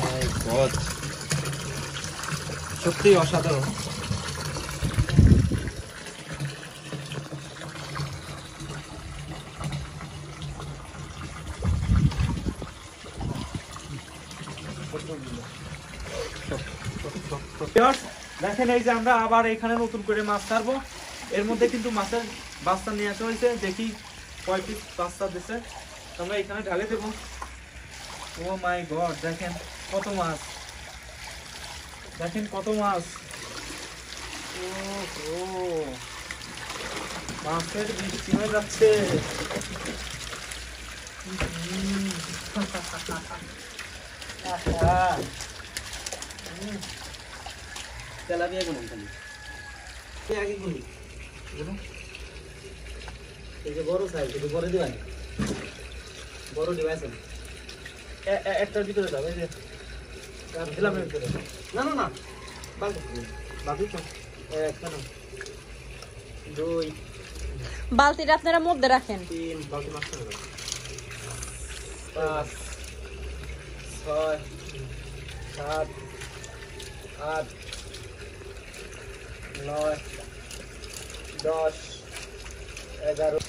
মাই god, সত্যি অসাধারণ। দেখেন এই যে আমরা আবার এখানে নতুন করে মাছ ছাড়বো। এর মধ্যে কিন্তু মাছের বাচ্চা নিয়ে আসা হয়েছে, দেখি কয় পিস বাচ্চা দিচ্ছে। আমরা এখানে ঢালে দেবো। ও মাই গড, দেখেন কত মাছ, দেখেন কত মাছ। ও মাছের বৃষ্টি হয়ে যাচ্ছে। তেলাপিয়া কেমন খালি আগে গুলি এই যে বড় সাইজ একটু বড় দিবেন, বড় ডিভাইস একটার ভিতরে যাবে যে দিলাম ভিতরে। না না না বাকি তো একটা না, দুই বালতিটা আপনারা মধ্যে রাখেন। 3 বাকি মাছ করে দাও। 5 6 7 8 9 10 11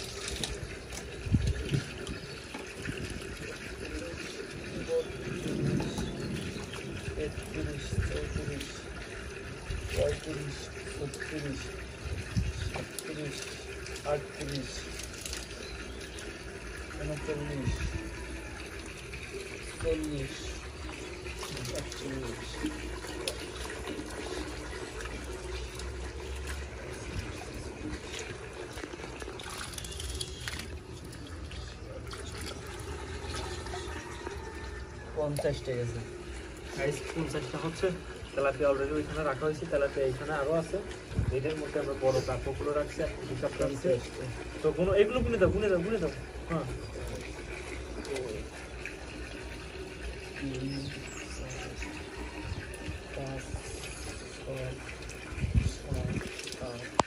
50 টাকা আছে। গাইস 50টা হচ্ছে তেলাপিয়া অলরেডি ওইখানে রাখা হয়েছে। তেলাপিয়া এইখানে আরো আছে, এটার মধ্যে আমরা বড় কাপড়গুলো রাখছি, হিসাবটা আছে। তো কোনো এগুলো গুনে দাও, গুনে দাও, গুনে দাও। হ্যাঁ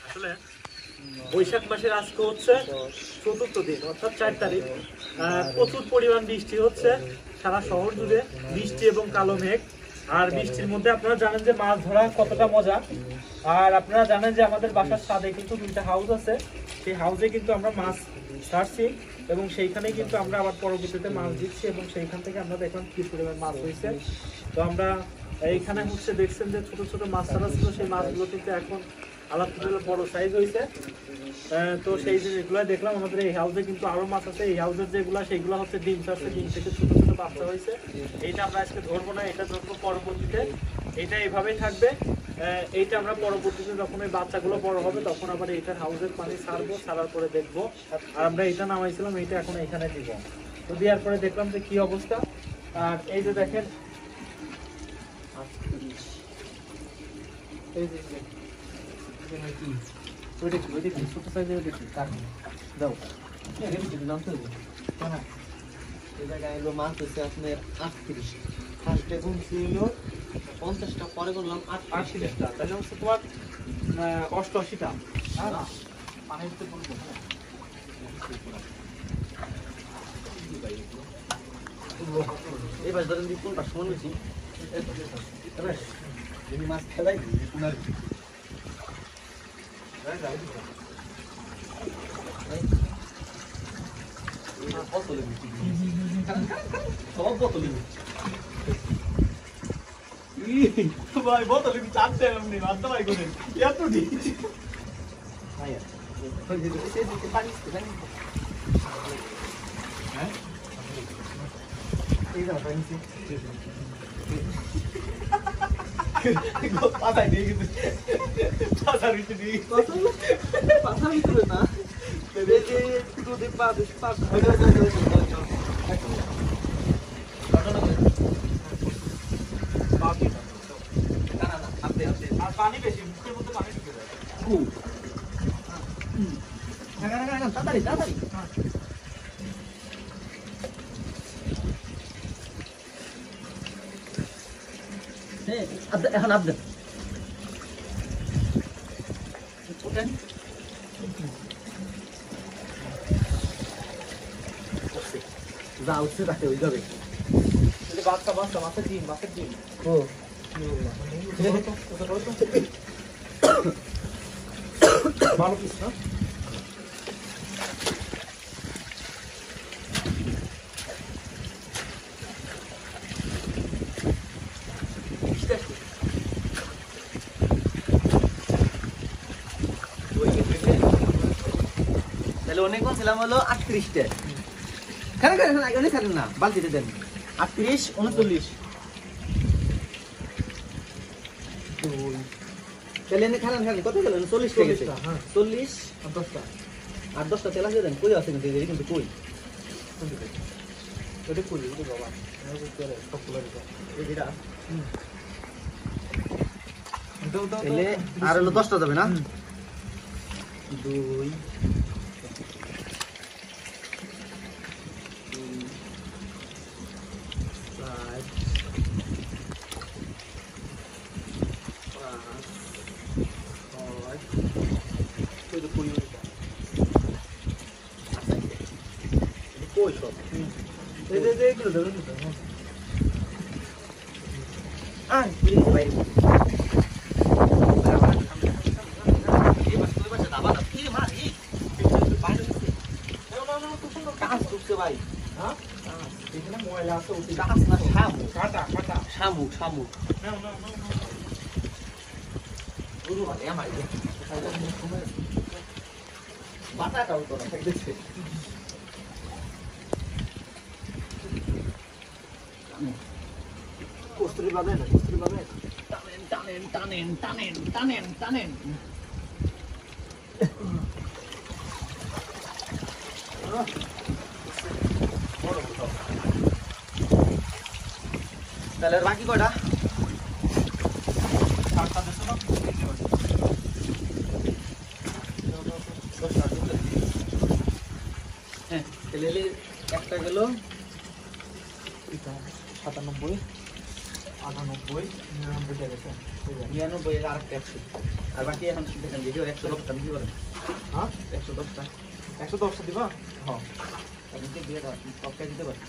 আসলে বৈশাখ মাসের আজকে হচ্ছে ৪র্থ দিন, অর্থাৎ 4 তারিখ। প্রচুর পরিমাণ বৃষ্টি হচ্ছে সারা শহর জুড়ে, বৃষ্টি এবং কালো মেঘ। আর বৃষ্টির মধ্যে আপনারা জানেন যে মাছ ধরা কতটা মজা। আর আপনারা জানেন যে আমাদের বাসার ছাদে কিন্তু 2টা হাউস আছে, সেই হাউসে কিন্তু আমরা মাছ ছাড়ছি এবং সেইখানে কিন্তু আমরা আবার পরবর্তীতে মাছ দিচ্ছি এবং সেইখান থেকে আমরা দেখলাম কি পরিমাণ মাছ হয়েছে। তো আমরা এইখানে হচ্ছে দেখছেন যে ছোট ছোট মাছ ছাড়া ছিল, সেই মাছগুলো কিন্তু এখন আলাদা বড় সাইজ হয়েছে। তো সেই জিনিসগুলো দেখলাম। আমাদের এই হাউসে কিন্তু আরো মাছ আছে, এই হাউসের যেগুলো সেগুলো হচ্ছে ডিম ছাড়ছে, ডিম থেকে ছোট ছোট বাচ্চা হয়েছে। এইটা আমরা আজকে ধরবো না, এটা ধরবো পরবর্তীতে। এটা এইভাবেই থাকবে। এইটা আমরা পরবর্তীতে যখন এই বাচ্চাগুলো বড় হবে তখন আবার এইটার হাউসের পানি ছাড়বো, ছাড়ার পরে দেখবো। আর আমরা এটা নামাইছিলাম, এইটা এখন এখানে দিব। তো দেওয়ার পরে দেখলাম যে কি অবস্থা। আর এই যে দেখেন এই যে ছোট সাইজের দাও এই জায়গায় এলো মাছ হচ্ছে আপনার 38, ফার্স্টে গুণ ছিল 50টা, পরে করলাম 38টা, তাহলে হচ্ছে তোমার 88টা। হ্যাঁ পানির তো বলবো এবার ধরেন দিই কোনটা সমান বেশি মাছ খেলাই সব বোতলে ভাই বোতলে চারটে এমনি বাধ্য ভাই করেন এত দিচ্ছি পাতায় দিয়ে গেছে পাতার ভিতরে দিয়ে পাতার ভিতরে না পানি বেশি, মুখের মধ্যে পানি ঢুকে যায়। তাড়াতাড়ি তাড়াতাড়ি এখন আপনি যা উঠছে তাকে ওই যাবে বাচ্চা বাচ্চা মাছের ডিম ও ভালো পিস না তাহলে অনেক কোন ছিলাম হলো 38টা খান অনেক খান না বালতিতে দেন 38 39 তাহলে এনে খান কত গেল 40 টাকা গেছে হ্যাঁ 40 10টা আর 10টা তেল আছে দেন কই আছে কিন্তু কই এটা করি এটা বাবা সবগুলো এটা দাও দাও তাহলে আর হলো 10টা যাবে না 2 কই সব এই এগুলো দেবেন আয় প্লিজ ভাই ভাই হ্যাঁ এখানে ময়লা আছে ওটি গাছ না শামুক কাটা কাটা শামুক শামুক নাও নাও নাও গুরু ভাই আমার বাটাটাও তো না দেখছে কস্তুরি বাদে না টানেন তাহলে বাকি কটা কাটা দেছো না হ্যাঁ তাহলে একটা গেল 97 98 99 টাকা গেছে 99 এর আরেকটা 100 আর বাকি এখন দেখেন ভিডিও 110 টাকা দিতে পারেন হ্যাঁ 110 টাকা 110 টা দিবা হ্যাঁ আপনি কি দিয়ে টপকা দিতে পারেন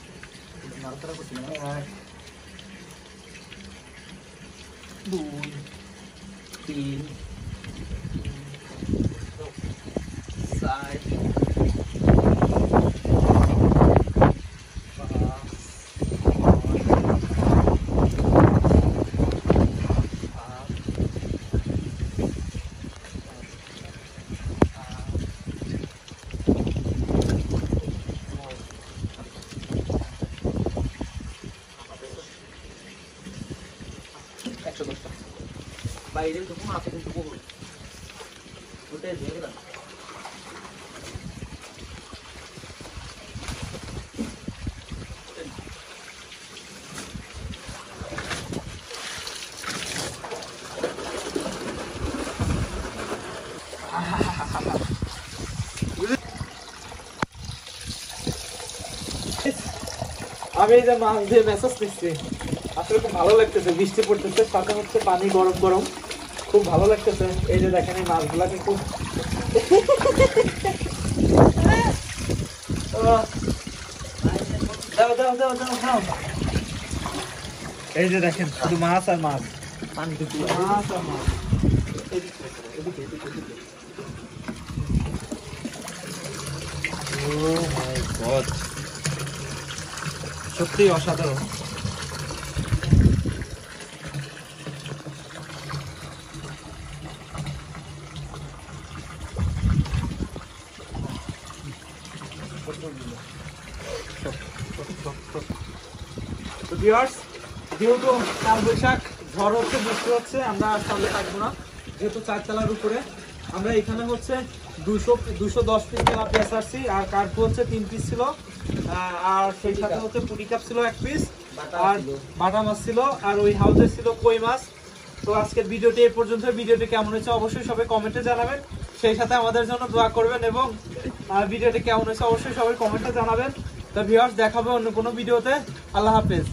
নাড়াচাড়া করছি না 2 3 4 110 টাকা বাইরে তো কোন আছে কিন্তু বহু ওটাই দিয়ে দাও আমি এই যে মাছ দিয়ে মেসেজ নিচ্ছি আসলে খুব ভালো লাগতেছে বৃষ্টি পড়তেছে সাথে হচ্ছে পানি গরম গরম খুব ভালো লাগতেছে এই যে দেখেন এই মাছগুলাকে খুব দাও দাও দাও দাও খাও এই যে দেখেন শুধু মাছ আর মাছ পানি তো মাছ আর মাছ এদিকে ও মাই গড সত্যি অসাধারণ তো ভিউয়ার্স যেহেতু কাল বৈশাখ ঝড় হচ্ছে বৃষ্টি হচ্ছে আমরা সামনে থাকবো না যেহেতু 4 তলার উপরে আমরা এখানে হচ্ছে 210 পিস তেলাপিয়া ছাড়ছি আর কার্পু হচ্ছে 3 পিস ছিল আর সেই সাথে হচ্ছে পুঁটি কাপ ছিল 1 পিস আর বাটা মাছ ছিল আর ওই হাউসে ছিল কই মাছ। তো আজকের ভিডিওটি এই পর্যন্ত। ভিডিওটি কেমন হয়েছে অবশ্যই সবাই কমেন্টে জানাবেন, সেই সাথে আমাদের জন্য দোয়া করবেন এবং ভিডিওটি কেমন হয়েছে অবশ্যই সবাই কমেন্টে জানাবেন। তো ভিউয়ার্স দেখাবে অন্য কোনো ভিডিওতে। আল্লাহ হাফেজ।